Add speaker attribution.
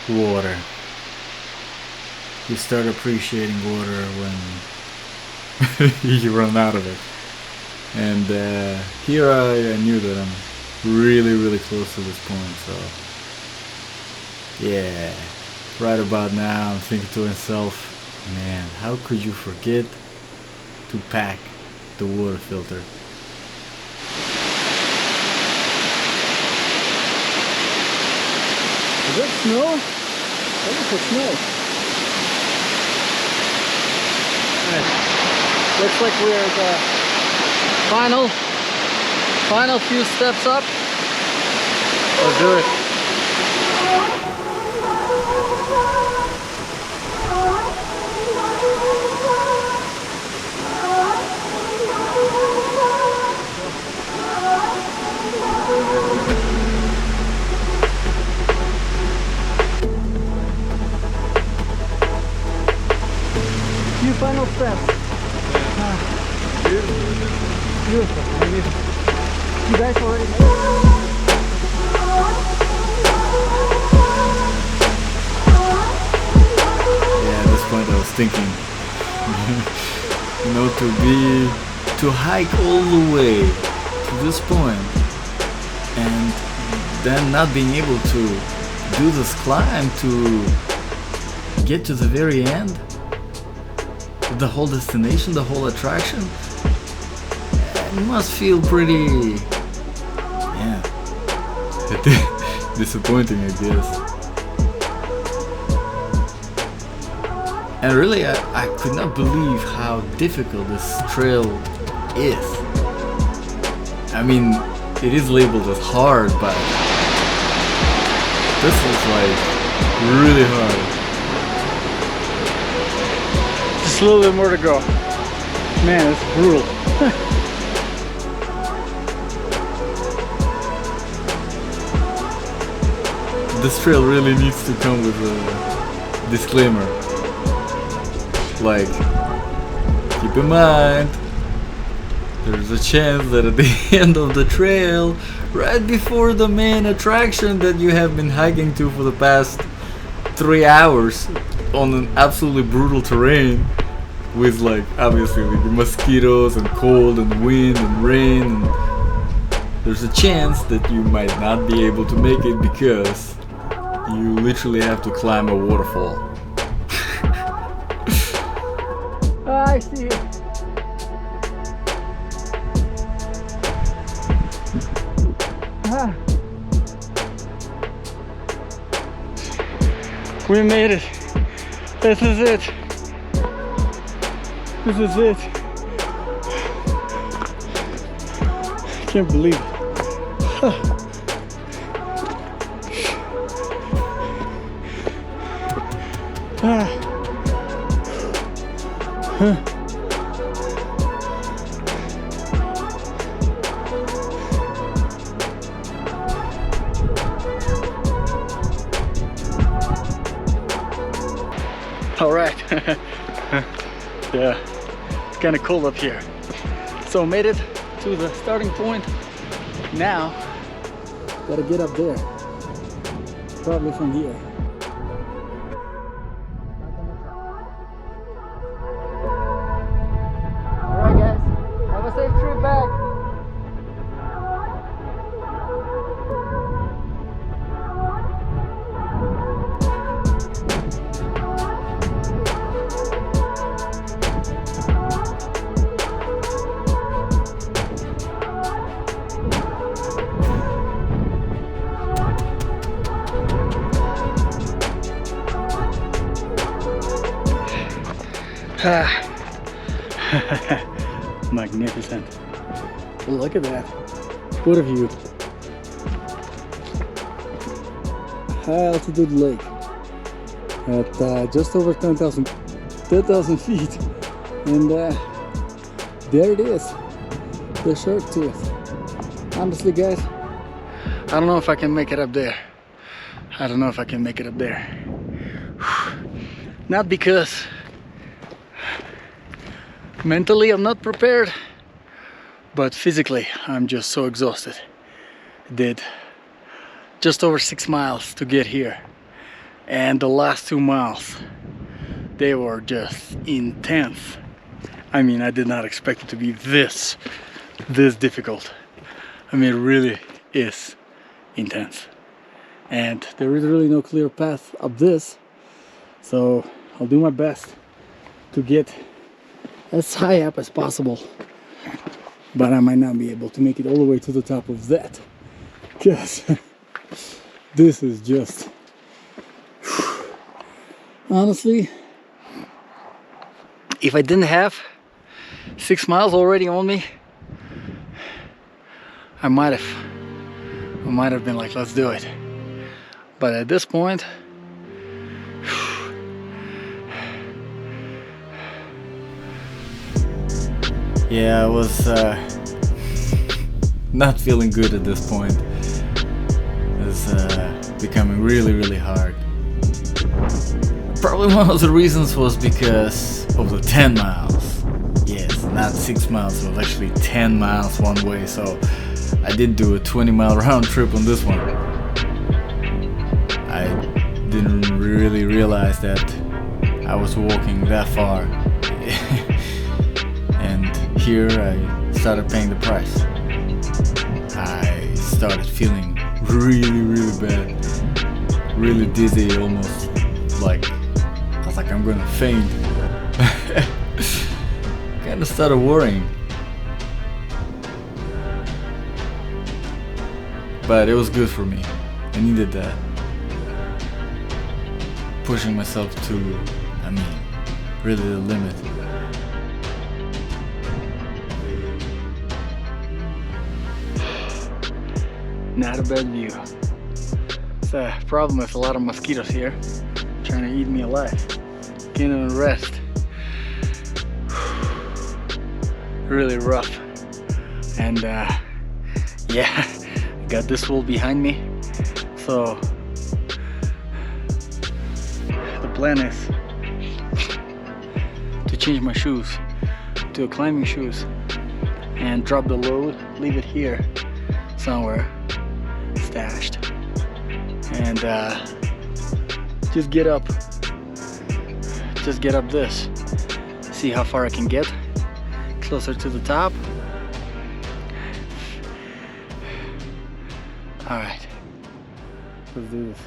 Speaker 1: water. You start appreciating water when you run out of it. And here I knew that I'm really close to this point, so yeah, right about now I'm thinking to myself, man, how could you forget to pack the water filter?
Speaker 2: Is that snow? That looks like snow. Right. Looks like we're at the final few steps up. Let's do it. Few final steps. Beautiful. You guys already made it.
Speaker 1: Yeah, at this point I was thinking, you know, to hike all the way to this point and then not being able to do this climb to get to the very end, the whole destination, the whole attraction, it must feel pretty, yeah, disappointing, I guess. And really, I could not believe how difficult this trail is. I mean, it is labeled as hard, but this is like really hard.
Speaker 2: Just a little bit more to go. Man, it's brutal.
Speaker 1: This trail really needs to come with a disclaimer. Like, keep in mind, there's a chance that at the end of the trail, right before the main attraction that you have been hiking to for the past 3 hours on an absolutely brutal terrain, with like obviously like mosquitoes and cold and wind and rain, and there's a chance that you might not be able to make it because you literally have to climb a waterfall.
Speaker 2: I see it. We made it. This is it. This is it. Can't believe it. All right. Yeah, it's kind of cold up here. So made it to the starting point. Now, gotta get up there. Probably from here. All right, guys. Have a safe trip back. Magnificent. Look at that. What a view. High altitude lake at just over 10,000 feet. And there it is. The Sharkstooth. Honestly, guys, I don't know if I can make it up there. I don't know if I can make it up there. Not because mentally I'm not prepared, but physically I'm just so exhausted. Did just over 6 miles to get here, And the last 2 miles, they were just intense. I mean, I did not expect it to be this difficult. I mean, it really is intense. And there is really no clear path up this. So I'll do my best to get as high up as possible. But I might not be able to make it all the way to the top of that. Because this is just... Honestly, if I didn't have 6 miles already on me, I might have been like, let's do it. But at this point,
Speaker 1: yeah, I was not feeling good at this point. It was becoming really hard. Probably one of the reasons was because of the 10 miles. Yes, not 6 miles, it was actually 10 miles one way, so I did do a 20-mile round trip on this one. I didn't really realize that I was walking that far. And here I started paying the price. I started feeling really bad, really dizzy, almost like I was like I'm gonna faint. Kinda started worrying. But it was good for me. I needed that. Pushing myself to, I mean, really the limit.
Speaker 2: not a bad view. It's a problem with a lot of mosquitoes here, trying to eat me alive. Can't even rest. Really rough. And yeah, got this wall behind me, so the plan is to change my shoes to climbing shoes and drop the load, leave it here somewhere stashed, and just get up this, see how far I can get closer to the top. All right, let's do this.